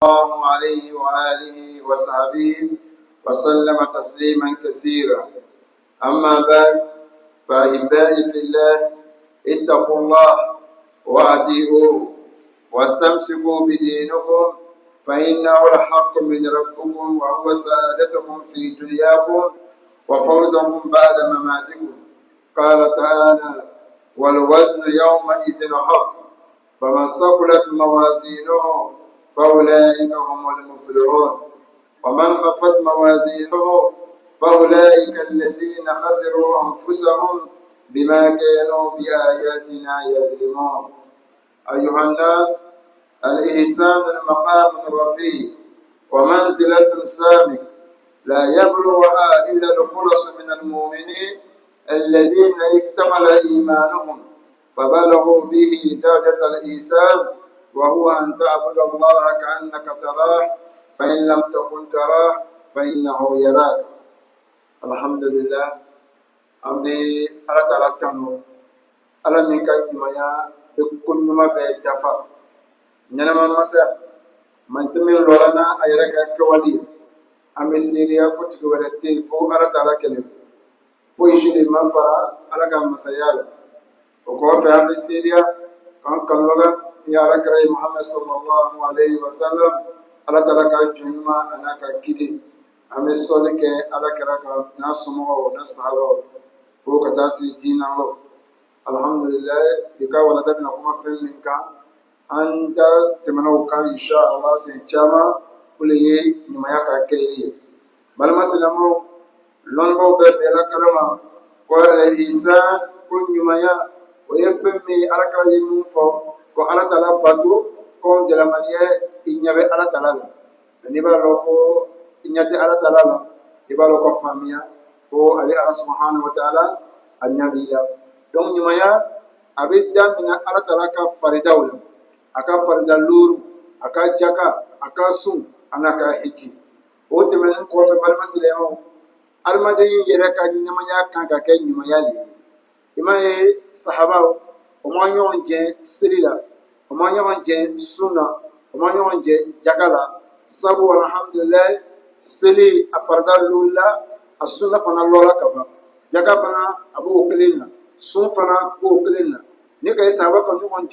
الله عليه وآله وصحبه وسلم تسليما كثيرا. أما بعد، فأحبائي في الله، اتقوا الله وأطيعوه واستمسكوا بدينكم، فإنه الحق من ربكم وهو سعادتكم في دنياكم وفوزكم بعد مماتكم. قال تعالى: والوزن يومئذ حق، فمن ثقلت موازينه فأولئك هم المفلحون، ومن خفت موازينه فأولئك الذين خسروا أنفسهم بما كانوا بآياتنا يظلمون. أيها الناس، الإحسان المقام رفيع ومنزلة سامية لا يبلغها إلا الخلص من المؤمنين الذين اكتمل إيمانهم فبلغوا به درجة الإحسان، وهو أن تعبد الله كأنك تراه، فإن لم تكن تراه فإنه يراك. الحمد لله. أمدي على تلاتانو على منك يمايا بكل ما بيتفا نما مسا من تمين لورانا أيرك كوالي أمي سيريا كنت كورتي فو على تلاكلم فو يشيل ما فرا على كم مسيال وكوفي أمي سيريا كان لغا يا ركري محمد صلى الله عليه وسلم على تلك جنما أنا ككيدي أمي سولك على كرك ناسمه ونسحبه فوق تاسي تينا له. الحمد لله بكا ولدنا كما فهمك أنت تمنوك إن شاء الله سنجما كله نمايا كيري بل مسلمو لونبو بلا كلمة قال الإنسان كن نمايا ويفهمي على كلام فو وعلى تلا باتو كون جلمانية إنيابي على تلا نبى لوكو إنياتي على تلا نبى لوكو فاميا ko ali ala subhanahu wa ta'ala anyamila donc nyumaya abe jamina ala tala ka faridawla aka farida luru aka jaka aka sun anaka hiki o temen ko fe bal maslemo almade yere ka nyumaya kan ka ke nyumaya le imaye sahaba o ma yon je silila o ma yon je sunna o ma yon je jakala sabu alhamdulillah sili afarda lula asuna fana lola kaba jaga fana abu okelena sun fana ko okelena ni kay sahaba ko ñon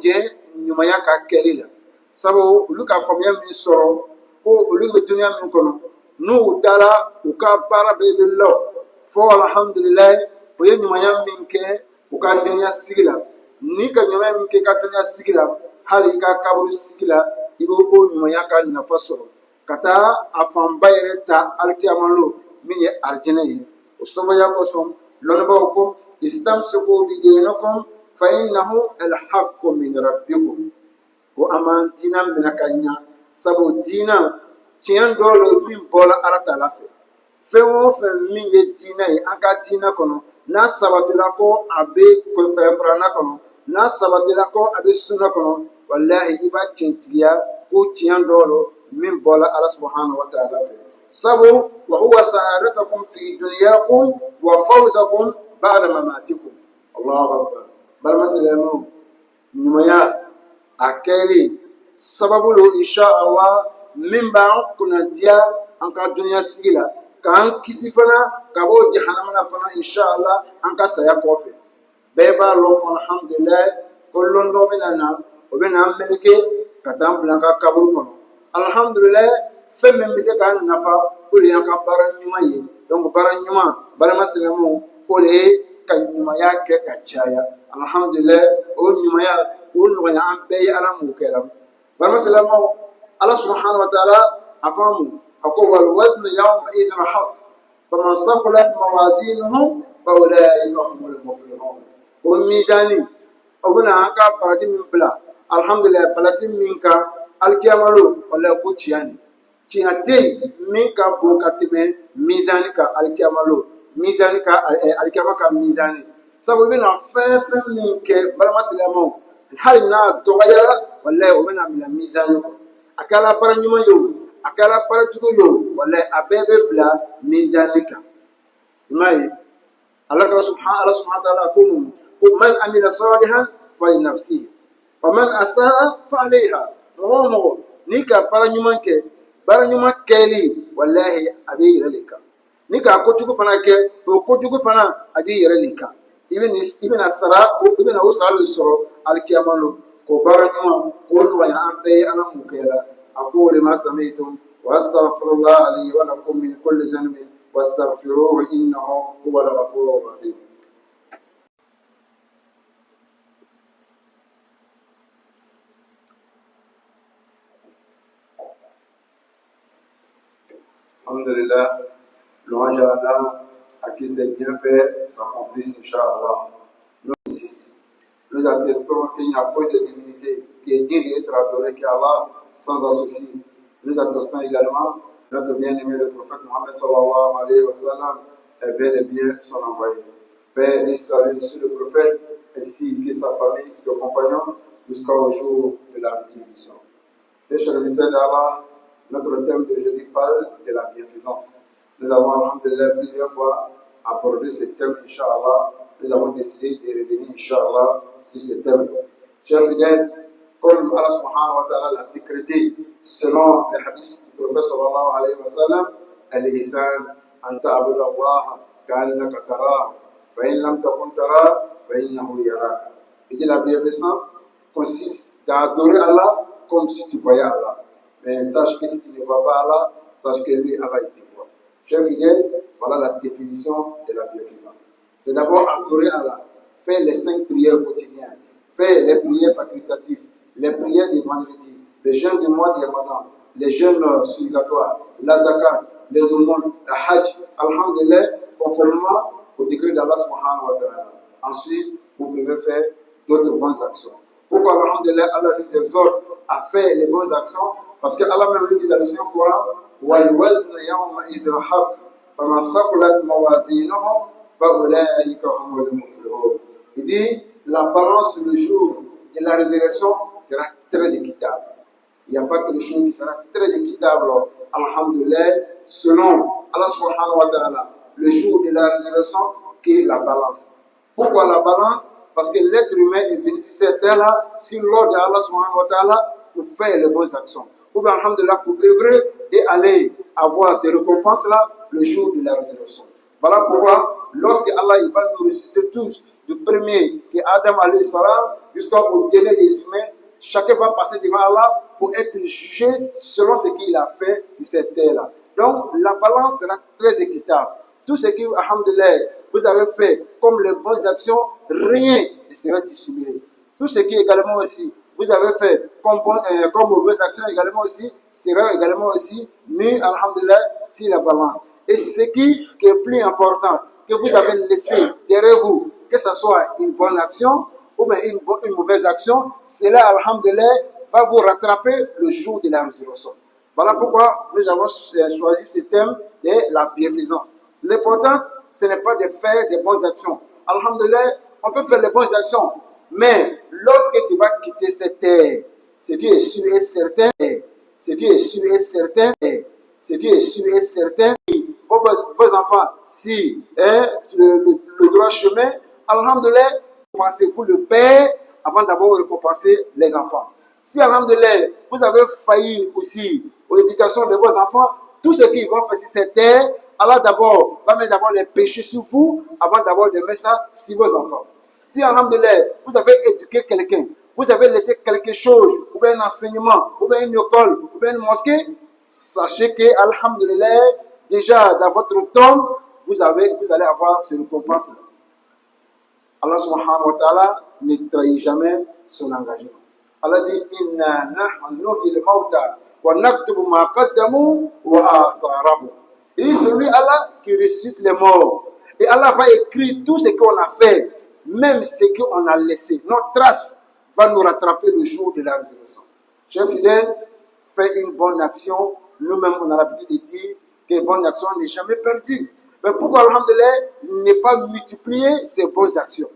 je ñumaya ka kelila sabo ulu ka famya min soro ko ulu be dunya min kono nu dala u ka bara be billo fo alhamdulillah o ye ñumaya min ke u ka dunya sigila ni ka ñumaya min ke ka dunya sigila hali ka kabru sigila ibo ko ñumaya ka nafa soro kata afan bayre ta alkiyamalo min ye arjina ye o soboya ko son lonba ko istamsiku bi dinakum fa innahu alhaqqu min rabbikum ko amantina min kanya sabo dina tiyan dolo min bola ala taala fe wo fe min ye dina ye aka dina kono na sabatila ko abe ko prana kono na sabatila ko abe sunna kono wallahi iba tintiya ko tiyan dolo من بولا الله سبحانه وتعالى سبو وهو سعادتكم في دنياكم وفوزكم بعد مماتكم. الله أكبر. بل مسلمون ɲumanya a kɛli sababu lo insha Allah min b'an kunnadiya an ka dunuya sigi la k'an kisi fana ka bɔ jahanama na fana insha Allah an ka saya kɔfɛ bɛɛ b'a lɔn alhamdulilayi ko lɔndɔ bɛna na o bɛna an meleke ka taa an bila an ka kaburu kɔnɔ alhamdulilayi fɛn min bɛ se k'an nafa o de y'an ka baara ɲuman ye donc baara ɲuman balima silamɛw o de ye ka ɲumanya kɛ ka caya alhamdulilayi o ɲumanya o nɔgɔya an bɛɛ ye ala m'o kɛra balima silamɛw ala subhanahu wa ta'ala a ko an mu a ko wal waznu yawma idhin haqq faman saqulat mawazinuhu fa ulaika humul muflihun o mizani o bɛna an ka baraji min bila alhamdulilayi palasi min kan alikiyamalo wala ko tiɲɛ ni tiɲɛ tɛ yen min ka bon ka tɛmɛ mizani kan alikiyamalo mizani ka alikiyama ka mizani sabu i bɛna fɛn fɛn min kɛ balima silamɛw hali n'a dɔgɔyara walayi o bɛna bila mizani kɔnɔ a kɛra baara ɲuman ye o a kɛra baara jugu ye o walayi a bɛɛ bɛ bila mizani kan i m'a ye ala subhanahu wa ta'ala ko mun ko man amila salihan falinafsihi wa man asaa fa alayha mɔgɔ o mɔgɔ n'i ka baara ɲuman kɛ baara ɲuman kɛli walahi a b'i yɛrɛ de kan ni ka kojugu fana kɛ o kojugu fana a b'i yɛrɛ de kan i bɛna o sara de sɔrɔ alikiyama lo k'o baara ɲuman k'o nɔgɔya an bɛɛ ye ala m'o kɛ la أقول ما سمعتم وأستغفر الله لي ولكم من كل ذنب واستغفروه إنه هو الغفور الرحيم. Alhamdulillah, louange à Allah à qui ses bienfaits s'accomplissent, Inch'Allah. Nous attestons qu'il n'y a pas de divinité qui est digne d'être adoré qu'Allah sans associé. Nous attestons également notre bien-aimé le prophète Mohammed sallallahu alayhi wa sallam est bel et bien son envoyé. Paix et salut sur le prophète ainsi que sa famille, ses compagnons jusqu'au jour de la résurrection. C'est serviteurs d'Allah, notre thème d'aujourd'hui parle de la bienfaisance. Nous avons alhamdulillah plusieurs fois abordé ce thème, Inch'Allah. Nous avons décidé de revenir, Inch'Allah, sur ce thème. Chers fidèles, comme Allah subhanahu wa ta'ala l'a décrété selon les hadiths du prophète sallallahu alayhi wa sallam, al-ihsan an ta'budu Allah ka'annaka tarahu fa in lam takun tarahu fa innahu yaraka. Et la bienfaisance consiste d'adorer Allah comme si tu voyais Allah. Mais sache que si tu ne vois pas Allah, sache que lui, Allah, il te voit. Chers fidèles, voilà la définition de la bienfaisance. C'est d'abord adorer Allah, faire les 5 prières quotidiennes, faire les prières facultatives, les prières du vendredi, les jeûnes du mois de Ramadan, les jeûnes supplicatoires, la zakat, les aumônes, la hajj, alhamdulillah, conformément au décret d'Allah subhanahu wa ta'ala. Ensuite, vous pouvez faire d'autres bonnes actions. Pourquoi alhamdulillah, Allah nous exhorte à faire les bonnes actions? Parce que Allah même lui dit dans le Saint-Coran, wal wazn yawma idhin haqq faman saqulat mawazinuhu fa ulaika humul muflihun. Il dit la balance le jour de la résurrection sera très équitable. Il n'y a pas quelque chose qui sera très équitable, alhamdulillah, selon Allah subhanahu wa ta'ala, le jour de la résurrection qui est la balance. Pourquoi la balance? Parce que l'être humain est venu sur cette terre-là, sur l'ordre d'Allah subhanahu wa ta'ala, pour faire les bonnes actions. Ou bien, alhamdulillah, pour œuvrer et aller avoir ces récompenses-là le jour de la résurrection. Voilà pourquoi, lorsque Allah il va nous ressusciter tous, du premier qui est Adam alayhi salam jusqu'au dernier des humains, chacun va passer devant Allah pour être jugé selon ce qu'il a fait sur cette terre-là. Donc, la balance sera très équitable. Tout ce que, alhamdulillah, vous avez fait comme les bonnes actions, rien ne sera dissimulé. Tout ce qui également aussi, vous avez fait comme mauvaises actions également aussi, sera également aussi mis, alhamdulillah, sur la balance. Et ce qui est plus important, que vous avez laissé derrière vous, que ce soit une bonne action ou bien une mauvaise action, cela, alhamdulillah, va vous rattraper le jour de la résurrection. Voilà pourquoi nous avons choisi ce thème de la bienfaisance. L'important, ce n'est pas de faire des bonnes actions. Alhamdulillah, on peut faire les bonnes actions, mais lorsque tu vas quitter cette terre, ce qui est sûr et certain, vos enfants, si le droit chemin, alhamdulillah, pensez-vous le Père avant d'abord récompenser les enfants. Si, alhamdoulilah, vous avez failli aussi aux éducations de vos enfants, tout ce qu'ils vont faire sur cette terre, Allah d'abord va mettre d'abord les péchés sur vous avant d'abord de mettre ça sur vos enfants. Si, alhamdoulilah, vous avez éduqué quelqu'un, vous avez laissé quelque chose, ou bien un enseignement, ou bien une école, ou bien une mosquée, sachez que, alhamdoulilah, déjà dans votre tombe, vous allez avoir ce récompense-là. Allah subhanahu wa ta'ala ne trahit jamais son engagement. Allah dit inna nahnu nuhyil mauta wa naktubu ma qaddamu wa atharahum. Et celui Allah qui ressuscite les morts. Et Allah va écrire tout ce qu'on a fait, même ce qu'on a laissé. Notre trace va nous rattraper le jour de la résurrection. Chers fidèles, faites une bonne action. Nous-mêmes, on a l'habitude de dire que bonne action n'est jamais perdue. Mais pourquoi, alhamdoulilah, ne pas multiplier ces bonnes actions?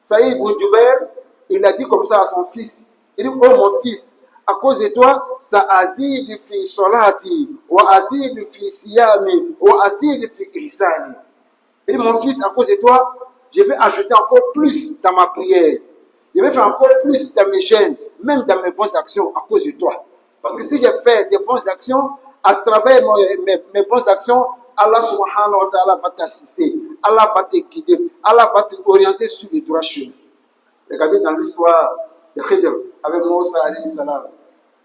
Saïd ibn Jubair, il a dit comme ça à son fils. Il dit, oh mon fils, à cause de toi, ça azid fi solati, wa azid fi siyami, wa azid fi ihsani. Il dit, mon fils, à cause de toi, je vais ajouter encore plus dans ma prière. Je vais faire encore plus dans mes jeûnes, même dans mes bonnes actions, à cause de toi. Parce que si j'ai fait des bonnes actions, à travers mes bonnes actions, Allah subhanahu wa ta'ala va t'assister, Allah va te guider, Allah va t'orienter sur le droit chemin. Regardez dans l'histoire de Khidr avec Moussa alayhi salam.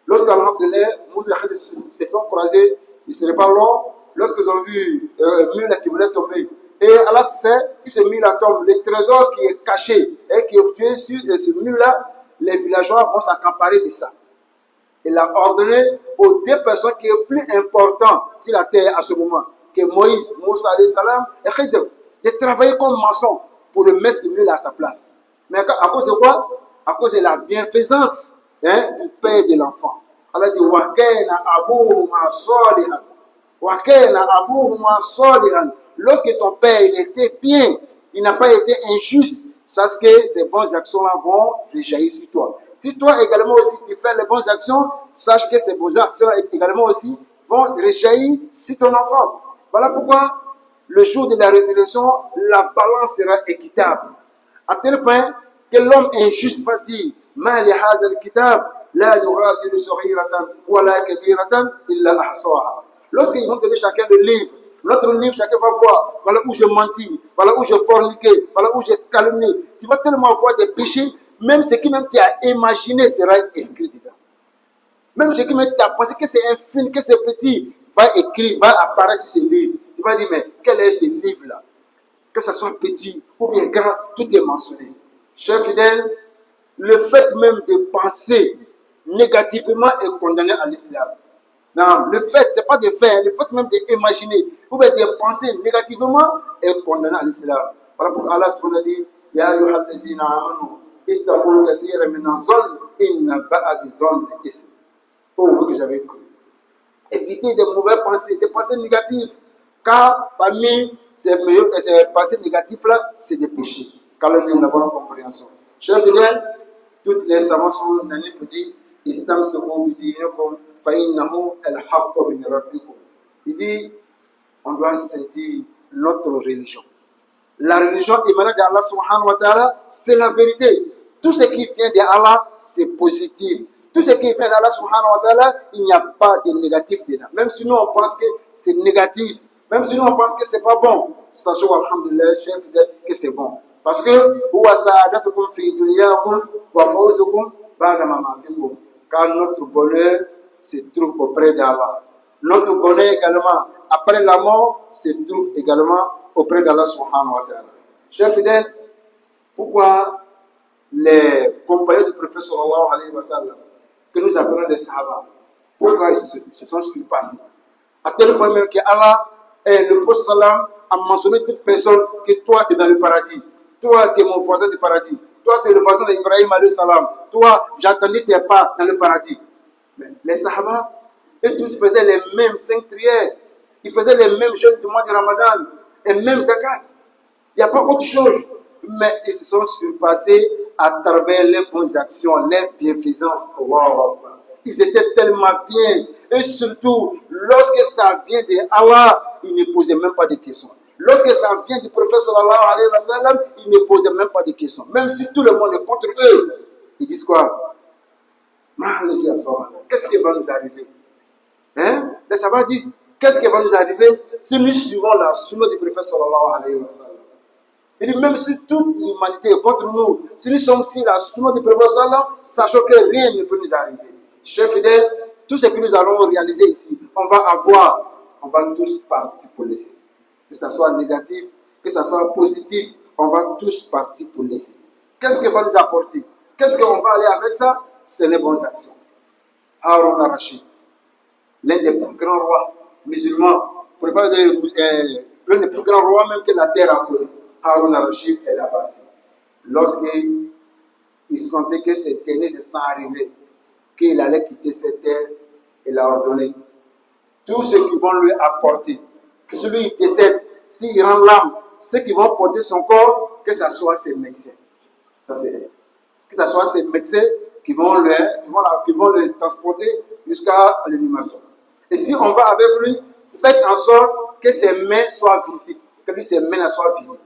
Lorsque, alhamdoulilah, Moussa et Khidr se font croiser, il ne serait pas long, lorsqu'ils ont vu un mule qui voulait tomber. Et Allah sait que ce mule-là tombe, le trésor qui est caché et qui est tué sur ce mule-là, les villageois vont s'accaparer de ça. Il a ordonné aux deux personnes qui sont plus importantes sur la terre à ce moment, que Moïse, Moussa alayhi salam et Khidr, de travailler comme maçon pour le mettre ce mule à sa place. Mais à cause de quoi? À cause de la bienfaisance du père de l'enfant. Allah dit wa kana abuhuma salihan. Wa kana abuhuma salihan. Lorsque ton père il était bien, il n'a pas été injuste, sache que ces bonnes actions-là vont rejaillir sur toi. Si toi également aussi tu fais les bonnes actions, sache que ces bonnes actions également aussi vont rejaillir sur ton enfant. Voilà pourquoi le jour de la résurrection, la balance sera équitable. À tel point que l'homme injuste va dire Ma li hadha al-kitab la yughadiru saghiratan wa la kabiratan illa ahsaha. Lorsqu'ils vont donner chacun le livre, notre livre, chacun va voir, voilà où j'ai menti, voilà où j'ai forniqué, voilà où j'ai calomnié. Tu vas tellement voir des péchés, même ce qui même tu as imaginé sera écrit dedans. Même ce qui même tu as pensé que c'est infime, que c'est petit, va écrire, va apparaître sur ce livre. Tu vas dire, mais quel est ce livre-là? Que ce soit petit ou bien grand, tout est mentionné. Chers fidèles, le fait même de penser négativement est condamné à l'islam. Non, le fait, ce n'est pas de faire, le fait même d'imaginer ou bien de penser négativement est condamné à l'islam. Voilà pourquoi Allah subhanahu wa ta'ala dit Ya ayyuhallazina amanu ittaqu kaseeran min az-zann inna ba'da az-zanni ism. Oh, vous que j'avais cru. Évitez des mauvaises pensées, des pensées négatives. Car parmi ces pensées négatives-là, c'est des péchés. Car nous avons la bonne compréhension. Chers fidèles, toutes les savants sont unanimes pour dire Istamsiku bidinikum fa innahu al-haqqu min rabbikum. Il dit on doit saisir notre religion. La religion émanant d'Allah subhanahu wa ta'ala, c'est la vérité. Tout ce qui vient d'Allah, c'est positif. Tout ce qui vient d'Allah subhanahu wa ta'ala, il n'y a pas de négatif dedans. Même si nous on pense que c'est négatif, même si nous on pense que c'est pas bon, sachons alhamdulillah, chers fidèles, que c'est bon. Parce que huwa sa'adatukum fi dunyakum wa fawzukum ba'da mamatikum. Car notre bonheur se trouve auprès d'Allah. Notre bonheur également, après la mort, se trouve également auprès d'Allah subhanahu wa ta'ala. Chers fidèles, pourquoi les compagnons du prophète sallallahu alayhi wa sallam, que nous appelons les sahaba, pourquoi ils se sont surpassés? À tel point même que Allah et le prophète sallam a mentionné toute personne que toi tu es dans le paradis, toi tu es mon voisin du paradis, toi tu es le voisin d'Ibrahim alayhi salam, toi j'attendais tes pas dans le paradis. Mais les sahaba, eux tous faisaient les mêmes 5 prières, ils faisaient les mêmes jeûnes du mois de Ramadan, les mêmes zakat. Il n'y a pas autre chose. Mais ils se sont surpassés à travers les bonnes actions, les bienfaisances. Wow. Ils étaient tellement bien. Et surtout, lorsque ça vient de Allah, ils ne posaient même pas de questions. Lorsque ça vient du prophète sallallahu alayhi wa sallam, ils ne posaient même pas de questions. Même si tout le monde est contre eux, ils disent quoi? Qu'est-ce qui va nous arriver? Hein? Les savants disent, qu'est-ce qui va nous arriver si nous suivons la sunna du prophète sallallahu alayhi wa sallam? Il dit, même si toute l'humanité est contre nous, si nous sommes sur la sunna du prophète sallallahu alayhi wa sallam, sachant que rien ne peut nous arriver. Chef fidèle, tout ce que nous allons réaliser ici, on va tous partir pour laisser. Que ce soit négatif, que ce soit positif, on va tous partir pour laisser. Qu'est-ce que va nous apporter? Qu'est-ce qu'on va aller avec ça? C'est les bonnes actions. Harun al-Rashid, l'un des plus grands rois musulmans, pour ne pas dire l'un des plus grands rois même que la terre a connu. Harun al-Rashid est là-bas. Lorsqu'il sentait que ces derniers instants arrivaient, qu'il allait quitter cette terre, il a ordonné tous ceux qui vont lui apporter, que celui qui décède, s'il rend l'âme, ceux qui vont porter son corps, que ce soit ses médecins. Ça, c'est, que ce soit ses médecins qui vont le transporter jusqu'à l'animation. Et si on va avec lui, faites en sorte que ses mains soient visibles, que lui, ses mains soient visibles.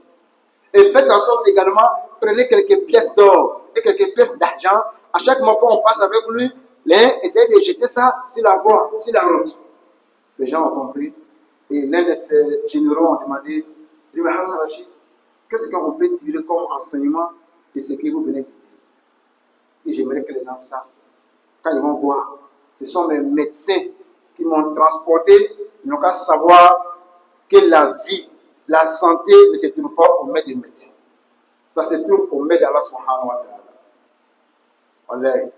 Et faites en sorte également, prenez quelques pièces d'or et quelques pièces d'argent. À chaque moment qu'on passe avec lui, essayez de jeter ça sur la voie, sur la route. Les gens ont compris. Et l'un de ces généraux ont demandé, qu'est-ce qu'on peut tirer comme enseignement de ce que vous venez de dire? Et j'aimerais que les gens sachent, quand ils vont voir, ce sont mes médecins qui m'ont transporté, ils n'ont qu'à savoir que la vie, la santé ne se trouve pas au maître des médecins. Ça se trouve au maître d'Allah subhanahu wa ta'ala.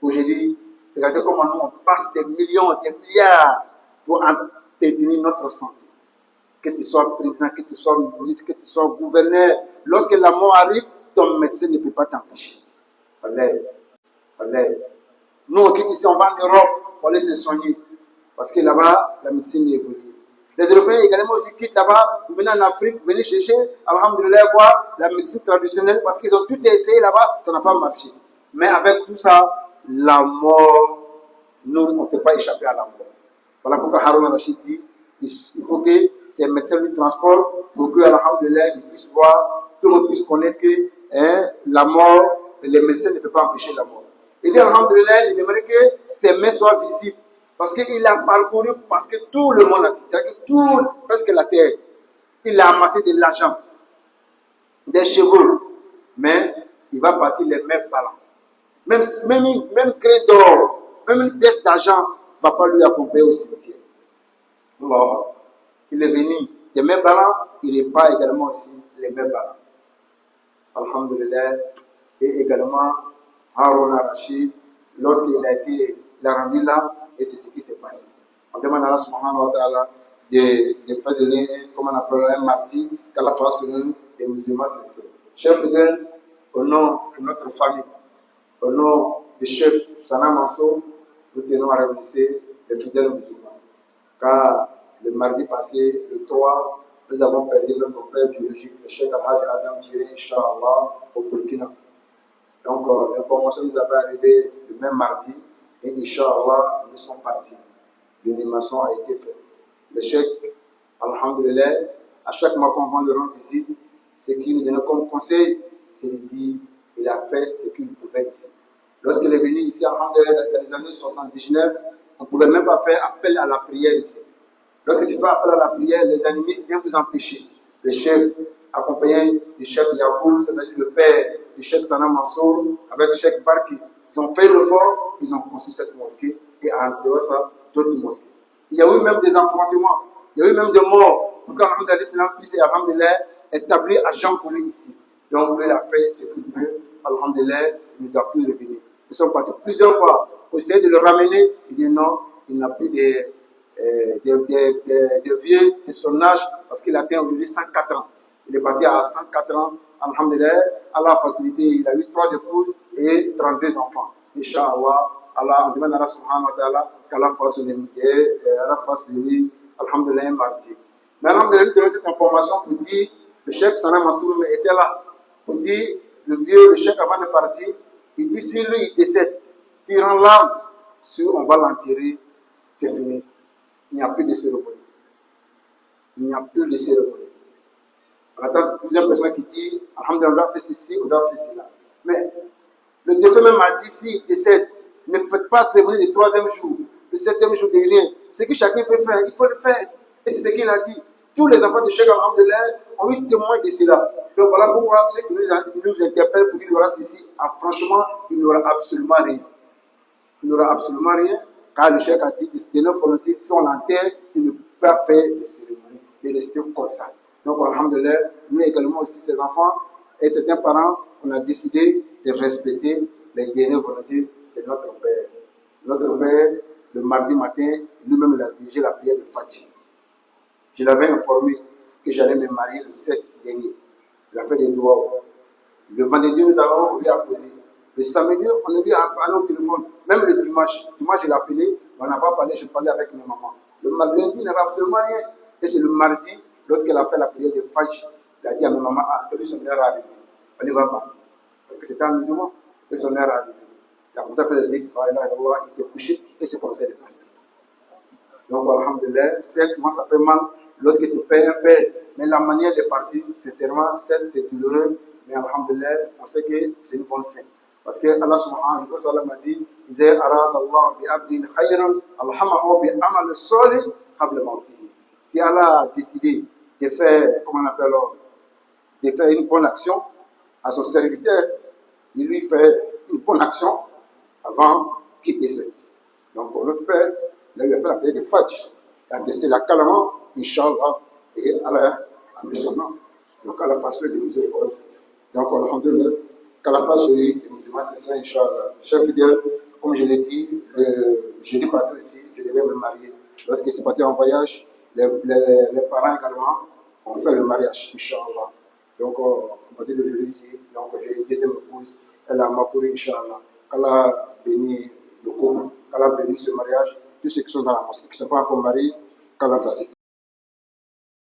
Aujourd'hui, regardez comment nous on passe des millions, des milliards pour entretenir notre santé. Que tu sois président, que tu sois ministre, que tu sois gouverneur, lorsque la mort arrive, ton médecin ne peut pas t'empêcher. Nous, on quitte ici, on va en Europe pour aller se soigner. Parce que là-bas, la médecine est évoluée. Les Européens également aussi quittent là-bas, vous venez en Afrique, vous venez chercher, alhamdoulilah, la médecine traditionnelle, parce qu'ils ont tout essayé là-bas, ça n'a pas marché. Mais avec tout ça, la mort, nous, on ne peut pas échapper à la mort. Voilà pourquoi Harun al-Rashid dit, il faut que ces médecins lui transportent pour que, alhamdoulilah, ils puissent voir, tout le monde puisse connaître que la mort, les médecins ne peuvent pas empêcher la mort. Il dit, alhamdoulilah, il aimerait que ses mains soient visibles. Parce qu'il a parcouru, parce que tout le monde a dit, presque la terre, il a amassé de l'argent, des chevaux, mais il va partir les mêmes ballons. Même grain d'or, même une pièce d'argent ne va pas lui accompagner au cimetière. Alors, il est venu des mêmes ballons, il répare également aussi les mêmes ballons. Alhamdulillah, et également Harun al-Rashid, lorsqu'il a été rendu là, et c'est ce qui s'est passé. On demande à Allah subhanahu wa ta'ala de faire de lui, comme on appelle un martyr, qu'Allah fasse de nous des musulmans sincères. Chers fidèles, au nom de notre famille, au nom du chef Sana Mansour, nous tenons à remercier les fidèles musulmans. Car le mardi passé, le 3, nous avons perdu notre père biologique, le chef Al-Hajj Adam Thierry, Inch'Allah, au Burkina. Donc, l'information nous avait arrivé le même mardi, et Inch'Allah, nous sommes partis. L'animation a été faite. Le chef, alhamdulillah, à chaque mois qu'on va le rendre visite, ce qu'il nous donnait comme conseil, c'est de dire il a fait ce qu'il pouvait ici. Lorsqu'il est venu ici, alhamdulillah, dans les années 79, on ne pouvait même pas faire appel à la prière ici. Lorsque tu fais appel à la prière, les animistes viennent vous empêcher. Le chef, accompagné du chef Yacoub, c'est-à-dire le père du chef Sana Mansour, avec le chef Barki, ils ont fait l'effort, ils ont construit cette mosquée et en dehors ça, d'autres mosquées. Il y a eu même des affrontements, il y a eu même des morts pour qu'Alhamdulillah l'islam puisse établir à Jean Foulé ici. Donc, il a fait ce qu'il peut, Alhamdulillah, il ne doit plus revenir. Nous sommes partis plusieurs fois pour essayer de le ramener. Il dit non, il n'a plus de vieux de son âge parce qu'il atteint aujourd'hui 104 ans. Il est parti à 104 ans. Alhamdulillah, Allah a facilité. Il a eu 3 épouses et 32 enfants. Inch'Allah, Allah, on demande à Allah subhanahu wa ta'ala qu'Allah fasse de lui, Alhamdulillah, un martyr. Mais Alhamdulillah, nous donnons cette information pour dire le cheikh Sana Mansour était là. Pour dire le cheikh avant de partir, il dit si lui il décède, il rend l'âme, si on va l'enterrer, c'est fini. Il n'y a plus de cérémonie. Il n'y a plus de cérémonie. On attend plusieurs personnes qui disent, alhamdoulilah, on doit faire ceci, on doit faire cela. Mais le défunt même a dit, s'il décède, ne faites pas célébrer le 3e jour, le 7e jour de rien. Ce que chacun peut faire, il faut le faire. Et c'est ce qu'il a dit. Tous les enfants de Cheikh Alhamdoulilah ont eu témoin de cela. Donc voilà pourquoi ce qui nous interpelle pour qu'il y aura ceci, franchement, il n'y aura absolument rien. Il n'y aura absolument rien, car le Cheikh a dit de nos volontés sont en terre, il ne peut pas faire de cérémonie, de rester comme ça. Donc, alhamdoulilah, nous également aussi, ces enfants et certains parents, on a décidé de respecter les dernières volontés de notre père. Notre père, le mardi matin, lui-même, il a dirigé la prière de Fajr. Je l'avais informé que j'allais me marier le 7 dernier. Il a fait des doigts. Le vendredi, nous avons lui apposé. Le samedi, on a lui a parlé au téléphone. Même le dimanche. Dimanche, je l'ai appelé. On n'a pas parlé, je parlais avec mes mamans. Le lundi, il n'avait absolument rien. Et c'est le mardi, lorsqu'elle a fait la prière de Fajr, il a dit à mes mamans, ah, que son heure est arrivée. On y va partir. Parce que c'était un musulman, que son heure est arrivée. Il a commencé à faire des zikr, il s'est couché et c'est comme ça qu'il est parti. Donc, alhamdoulilah, certes, souvent ça fait mal lorsque tu payes un père. Mais la manière de partir, sincèrement, certes, c'est douloureux. Mais alhamdoulilah, on sait que c'est une bonne fin. Parce que Allah subhanahu wa ta'ala m'a dit, إِذَا أَرَادَ اللَّهُ بِعَبْدٍ خَيْرًا أَلْهَمَهُ بِعَمَلِ الصَّالِحِ قَبْلَ مَوْتِهِ. Si Allah a décidé de faire, comment on appelle, de faire une bonne action à son serviteur, il lui fait une bonne action avant qu'il décède. Donc, notre père, il a fait la prière de Fajr. Il a décédé la calmement, Inch'Allah, et Allah a mis son nom. Donc, Allah fasse le miséricorde. Donc, alhamdoulilah, qu'Allah fasse celui des musulmans, c'est ça, Inch'Allah. Chers fidèles, comme je l'ai dit, jeudi passé ici, je devais me marier. Lorsqu'il s'est parti en voyage, les parents également ont fait le mariage, Inch'Allah. Donc, à partir de jeudi ici, donc j'ai une deuxième épouse, elle a Makouri, Inch'Allah. Qu'Allah bénisse le couple, qu'Allah bénisse ce mariage. Tous ceux qui sont dans la mosquée, qui ne sont pas encore mariés, qu'Allah facilite.